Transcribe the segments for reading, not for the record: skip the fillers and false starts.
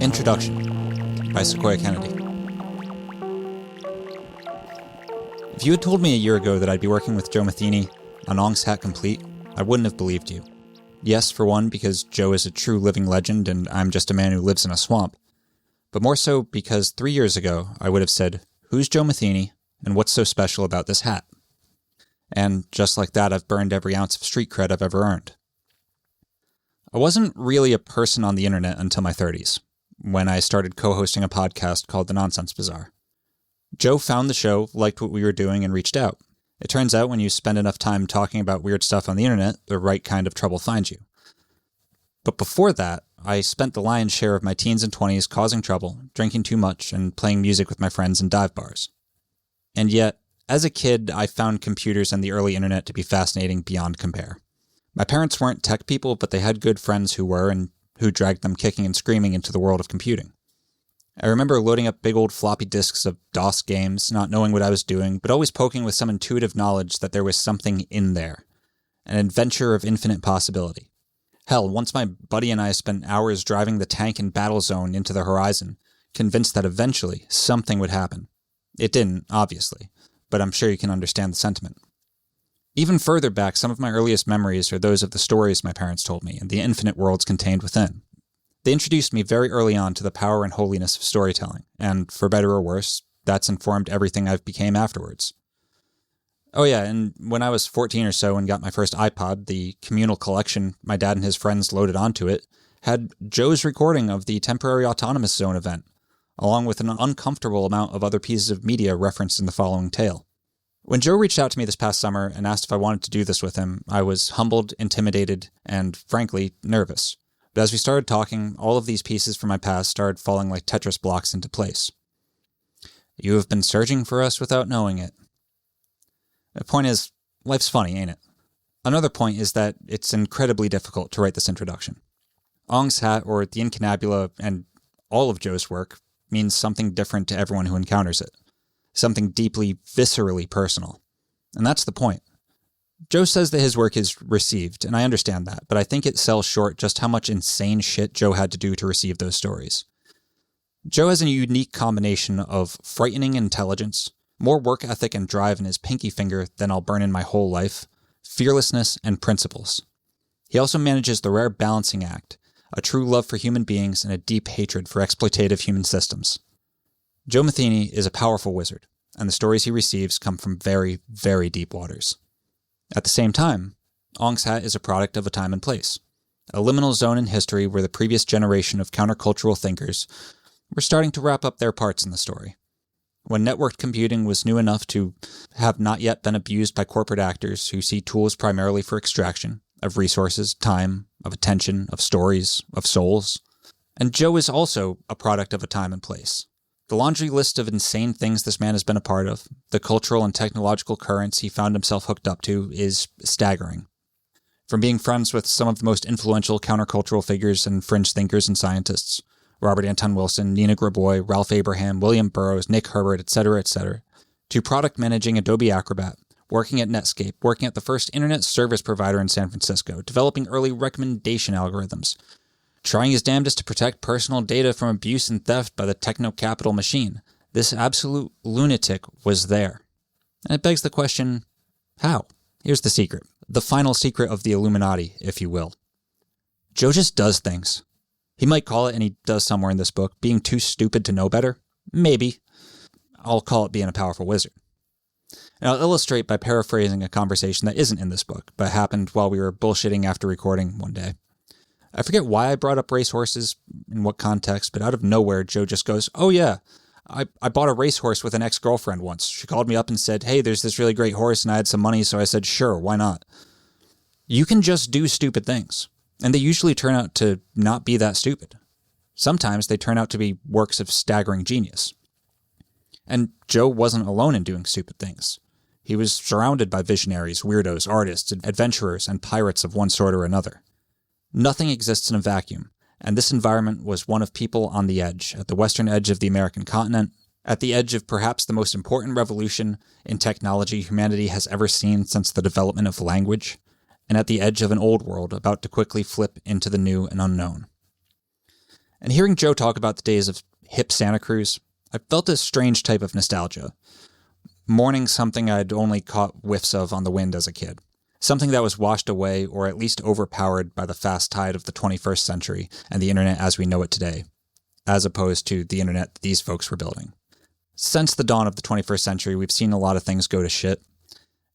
Introduction by Sequoyah Kennedy. If you had told me a year ago that I'd be working with Joe Matheny on Ong's Hat Complete, I wouldn't have believed you. Yes, for one, because Joe is a true living legend and I'm just a man who lives in a swamp. But more so because 3 years ago, I would have said, who's Joe Matheny and what's so special about this hat? And just like that, I've burned every ounce of street cred I've ever earned. I wasn't really a person on the internet until my 30s, when I started co-hosting a podcast called The Nonsense Bazaar. Joe found the show, liked what we were doing, and reached out. It turns out when you spend enough time talking about weird stuff on the internet, the right kind of trouble finds you. But before that, I spent the lion's share of my teens and 20s causing trouble, drinking too much, and playing music with my friends in dive bars. And yet, as a kid, I found computers and the early internet to be fascinating beyond compare. My parents weren't tech people, but they had good friends who were, and who dragged them kicking and screaming into the world of computing. I remember loading up big old floppy disks of DOS games, not knowing what I was doing, but always poking with some intuitive knowledge that there was something in there. An adventure of infinite possibility. Hell, once my buddy and I spent hours driving the tank in Battle Zone into the horizon, convinced that eventually something would happen. It didn't, obviously, but I'm sure you can understand the sentiment. Even further back, some of my earliest memories are those of the stories my parents told me and the infinite worlds contained within. They introduced me very early on to the power and holiness of storytelling, and for better or worse, that's informed everything I've became afterwards. Oh yeah, and when I was 14 or so and got my first iPod, the communal collection my dad and his friends loaded onto it had Joe's recording of the Temporary Autonomous Zone event, along with an uncomfortable amount of other pieces of media referenced in the following tale. When Joe reached out to me this past summer and asked if I wanted to do this with him, I was humbled, intimidated, and, frankly, nervous. But as we started talking, all of these pieces from my past started falling like Tetris blocks into place. You have been searching for us without knowing it. The point is, life's funny, ain't it? Another point is that it's incredibly difficult to write this introduction. Ong's Hat, or the Incunabula, and all of Joe's work, means something different to everyone who encounters it. Something deeply, viscerally personal. And that's the point. Joe says that his work is received, and I understand that, but I think it sells short just how much insane shit Joe had to do to receive those stories. Joe has a unique combination of frightening intelligence, more work ethic and drive in his pinky finger than I'll burn in my whole life, fearlessness, and principles. He also manages the rare balancing act, a true love for human beings and a deep hatred for exploitative human systems. Joe Matheny is a powerful wizard, and the stories he receives come from very, very deep waters. At the same time, Ong's Hat is a product of a time and place, a liminal zone in history where the previous generation of countercultural thinkers were starting to wrap up their parts in the story. When networked computing was new enough to have not yet been abused by corporate actors who see tools primarily for extraction of resources, time, of attention, of stories, of souls. And Joe is also a product of a time and place. The laundry list of insane things this man has been a part of, the cultural and technological currents he found himself hooked up to, is staggering. From being friends with some of the most influential countercultural figures and fringe thinkers and scientists, Robert Anton Wilson, Nina Graboi, Ralph Abraham, William Burroughs, Nick Herbert, etc., to product managing Adobe Acrobat, working at Netscape, working at the first internet service provider in San Francisco, developing early recommendation algorithms, trying his damnedest to protect personal data from abuse and theft by the techno-capital machine. This absolute lunatic was there. And it begs the question, how? Here's the secret. The final secret of the Illuminati, if you will. Joe just does things. He might call it, and he does somewhere in this book, being too stupid to know better. Maybe. I'll call it being a powerful wizard. And I'll illustrate by paraphrasing a conversation that isn't in this book, but happened while we were bullshitting after recording one day. I forget why I brought up racehorses, in what context, but out of nowhere, Joe just goes, "Oh yeah, I bought a racehorse with an ex-girlfriend once. She called me up and said, hey, there's this really great horse, and I had some money, so I said, sure, why not?" You can just do stupid things, and they usually turn out to not be that stupid. Sometimes they turn out to be works of staggering genius. And Joe wasn't alone in doing stupid things. He was surrounded by visionaries, weirdos, artists, adventurers, and pirates of one sort or another. Nothing exists in a vacuum, and this environment was one of people on the edge, at the western edge of the American continent, at the edge of perhaps the most important revolution in technology humanity has ever seen since the development of language, and at the edge of an old world about to quickly flip into the new and unknown. And hearing Joe talk about the days of hip Santa Cruz, I felt a strange type of nostalgia, mourning something I'd only caught whiffs of on the wind as a kid. Something that was washed away or at least overpowered by the fast tide of the 21st century and the internet as we know it today, as opposed to the internet these folks were building. Since the dawn of the 21st century, we've seen a lot of things go to shit,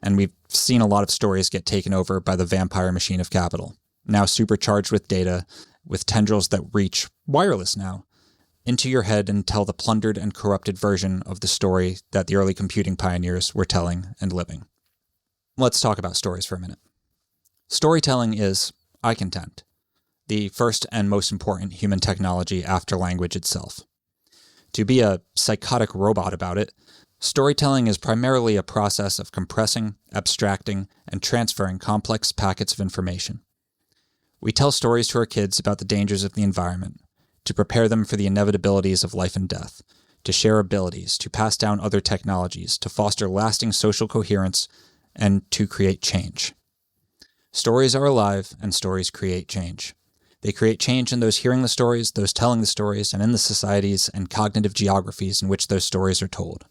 and we've seen a lot of stories get taken over by the vampire machine of capital, now supercharged with data, with tendrils that reach, wireless now, into your head and tell the plundered and corrupted version of the story that the early computing pioneers were telling and living. Let's talk about stories for a minute. Storytelling is, I contend, the first and most important human technology after language itself. To be a psychotic robot about it, storytelling is primarily a process of compressing, abstracting, and transferring complex packets of information. We tell stories to our kids about the dangers of the environment, to prepare them for the inevitabilities of life and death, to share abilities, to pass down other technologies, to foster lasting social coherence, and to create change. Stories are alive, and stories create change. They create change in those hearing the stories, those telling the stories, and in the societies and cognitive geographies in which those stories are told.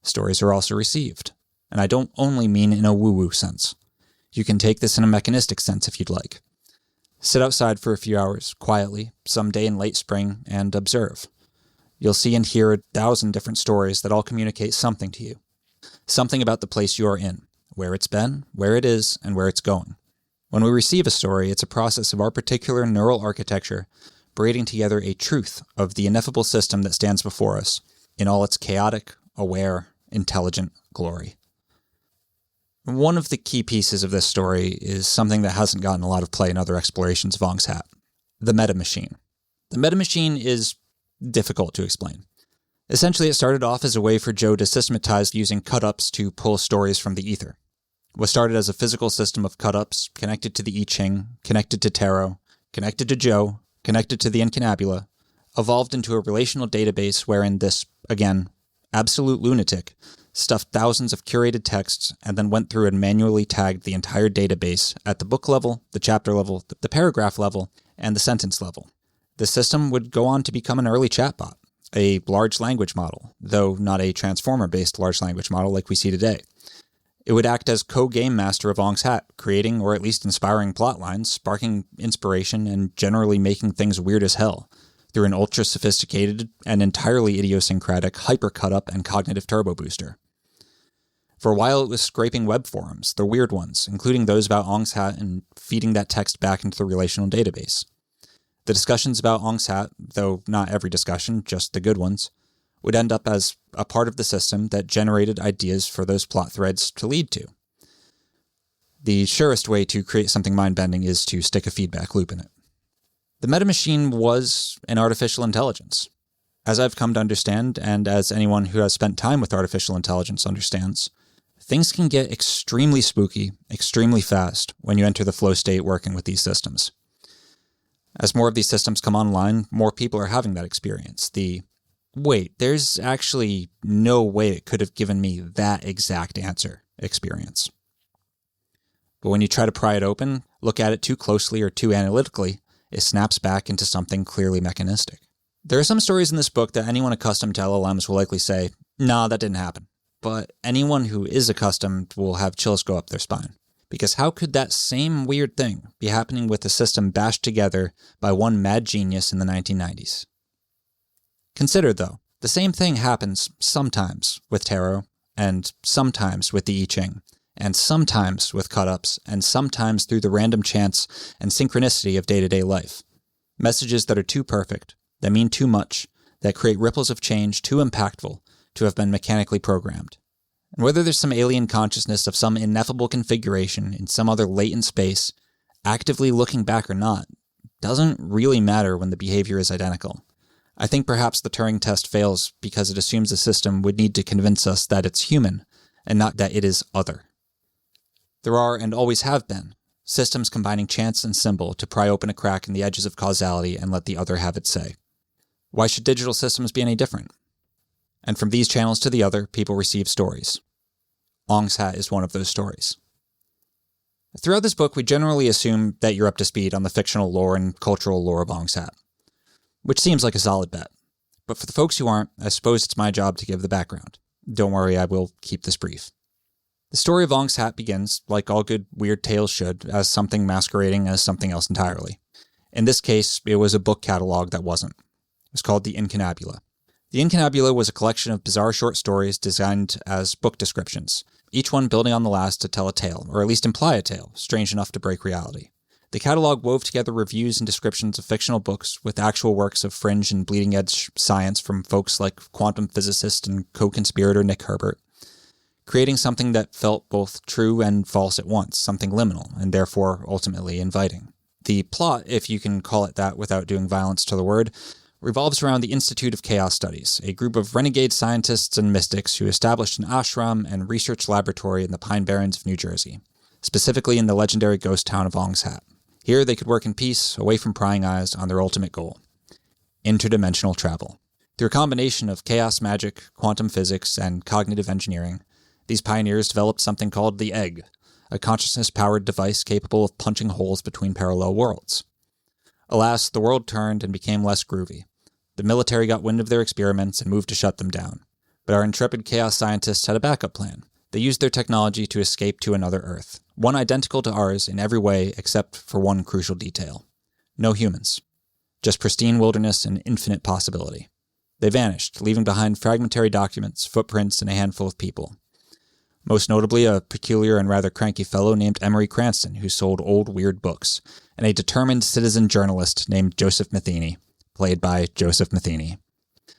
Stories are also received, and I don't only mean in a woo-woo sense. You can take this in a mechanistic sense if you'd like. Sit outside for a few hours, quietly, some day in late spring, and observe. You'll see and hear 1,000 different stories that all communicate something to you. Something about the place you are in, where it's been, where it is, and where it's going. When we receive a story, it's a process of our particular neural architecture braiding together a truth of the ineffable system that stands before us in all its chaotic, aware, intelligent glory. One of the key pieces of this story is something that hasn't gotten a lot of play in other explorations of Ong's Hat, the metamachine. The metamachine is difficult to explain. Essentially, it started off as a way for Joe to systematize using cut-ups to pull stories from the ether. What started as a physical system of cut-ups, connected to the I Ching, connected to tarot, connected to Joe, connected to the incunabula, evolved into a relational database wherein this, again, absolute lunatic, stuffed thousands of curated texts and then went through and manually tagged the entire database at the book level, the chapter level, the paragraph level, and the sentence level. The system would go on to become an early chatbot, a large language model, though not a transformer-based large language model like we see today. It would act as co-game master of Ong's Hat, creating or at least inspiring plot lines, sparking inspiration, and generally making things weird as hell, through an ultra-sophisticated and entirely idiosyncratic hyper-cut-up and cognitive turbo booster. For a while it was scraping web forums, the weird ones, including those about Ong's Hat, and feeding that text back into the relational database. The discussions about Ong's Hat, though not every discussion, just the good ones, would end up as a part of the system that generated ideas for those plot threads to lead to. The surest way to create something mind-bending is to stick a feedback loop in it. The metamachine was an artificial intelligence. As I've come to understand, and as anyone who has spent time with artificial intelligence understands, things can get extremely spooky, extremely fast when you enter the flow state working with these systems. As more of these systems come online, more people are having that experience. Wait, there's actually no way it could have given me that exact answer experience. But when you try to pry it open, look at it too closely or too analytically, it snaps back into something clearly mechanistic. There are some stories in this book that anyone accustomed to LLMs will likely say, nah, that didn't happen. But anyone who is accustomed will have chills go up their spine. Because how could that same weird thing be happening with a system bashed together by one mad genius in the 1990s? Consider, though, The same thing happens sometimes with tarot, and sometimes with the I Ching, and sometimes with cut-ups, and sometimes through the random chance and synchronicity of day-to-day life. Messages that are too perfect, that mean too much, that create ripples of change too impactful to have been mechanically programmed. And whether there's some alien consciousness of some ineffable configuration in some other latent space, actively looking back or not, doesn't really matter when the behavior is identical. I think perhaps the Turing test fails because it assumes the system would need to convince us that it's human, and not that it is other. There are, and always have been, systems combining chance and symbol to pry open a crack in the edges of causality and let the other have its say. Why should digital systems be any different? And from these channels to the other, people receive stories. Ong's Hat is one of those stories. Throughout this book, we generally assume that you're up to speed on the fictional lore and cultural lore of Ong's Hat, which seems like a solid bet. But for the folks who aren't, I suppose it's my job to give the background. Don't worry, I will keep this brief. The story of Ong's Hat begins, like all good weird tales should, as something masquerading as something else entirely. In this case, it was a book catalog that wasn't. It was called The Incunabula. The Incunabula was a collection of bizarre short stories designed as book descriptions, each one building on the last to tell a tale, or at least imply a tale, strange enough to break reality. The catalog wove together reviews and descriptions of fictional books with actual works of fringe and bleeding-edge science from folks like quantum physicist and co-conspirator Nick Herbert, creating something that felt both true and false at once, something liminal, and therefore ultimately inviting. The plot, if you can call it that without doing violence to the word, revolves around the Institute of Chaos Studies, a group of renegade scientists and mystics who established an ashram and research laboratory in the Pine Barrens of New Jersey, specifically in the legendary ghost town of Ong's Hat. Here they could work in peace, away from prying eyes, on their ultimate goal: interdimensional travel. Through a combination of chaos magic, quantum physics, and cognitive engineering, these pioneers developed something called the Egg, a consciousness-powered device capable of punching holes between parallel worlds. Alas, the world turned and became less groovy. The military got wind of their experiments and moved to shut them down. But our intrepid chaos scientists had a backup plan. They used their technology to escape to another Earth, one identical to ours in every way except for one crucial detail. No humans. Just pristine wilderness and infinite possibility. They vanished, leaving behind fragmentary documents, footprints, and a handful of people. Most notably, a peculiar and rather cranky fellow named Emery Cranston, who sold old, weird books, and a determined citizen journalist named Joseph Matheny, played by Joseph Matheny.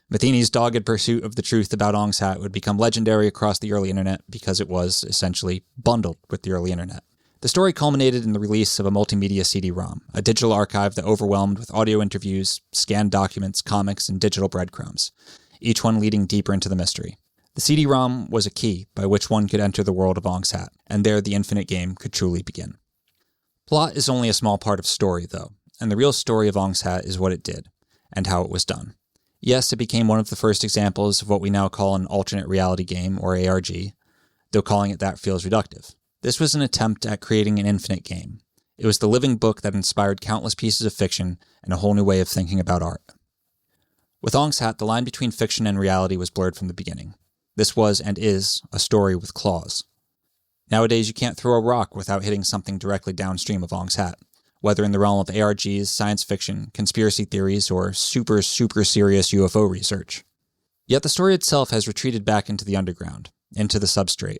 Matheny's dogged pursuit of the truth about Ong's Hat would become legendary across the early internet because it was, essentially, bundled with the early internet. The story culminated in the release of a multimedia CD-ROM, a digital archive that overwhelmed with audio interviews, scanned documents, comics, and digital breadcrumbs, each one leading deeper into the mystery. The CD-ROM was a key by which one could enter the world of Ong's Hat, and there the infinite game could truly begin. Plot is only a small part of story, though, and the real story of Ong's Hat is what it did, and how it was done. Yes, it became one of the first examples of what we now call an alternate reality game, or ARG, though calling it that feels reductive. This was an attempt at creating an infinite game. It was the living book that inspired countless pieces of fiction and a whole new way of thinking about art. With Ong's Hat, the line between fiction and reality was blurred from the beginning. This was, and is, a story with claws. Nowadays, you can't throw a rock without hitting something directly downstream of Ong's Hat, whether in the realm of ARGs, science fiction, conspiracy theories, or super serious UFO research. Yet the story itself has retreated back into the underground, into the substrate.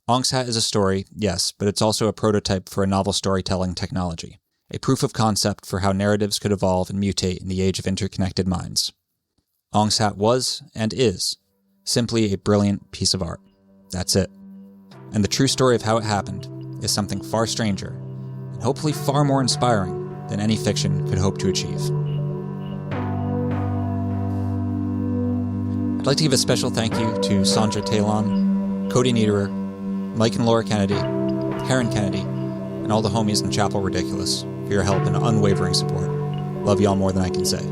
Ong's Hat is a story, yes, but it's also a prototype for a novel storytelling technology, a proof of concept for how narratives could evolve and mutate in the age of interconnected minds. Ong's Hat was, and is, simply a brilliant piece of art. That's it. And the true story of how it happened is something far stranger, and hopefully far more inspiring than any fiction could hope to achieve. I'd like to give a special thank you to Sandra Talon, Cody Niederer, Mike and Laura Kennedy, Karen Kennedy, and all the homies in Chapel Ridiculous for your help and unwavering support. Love y'all more than I can say.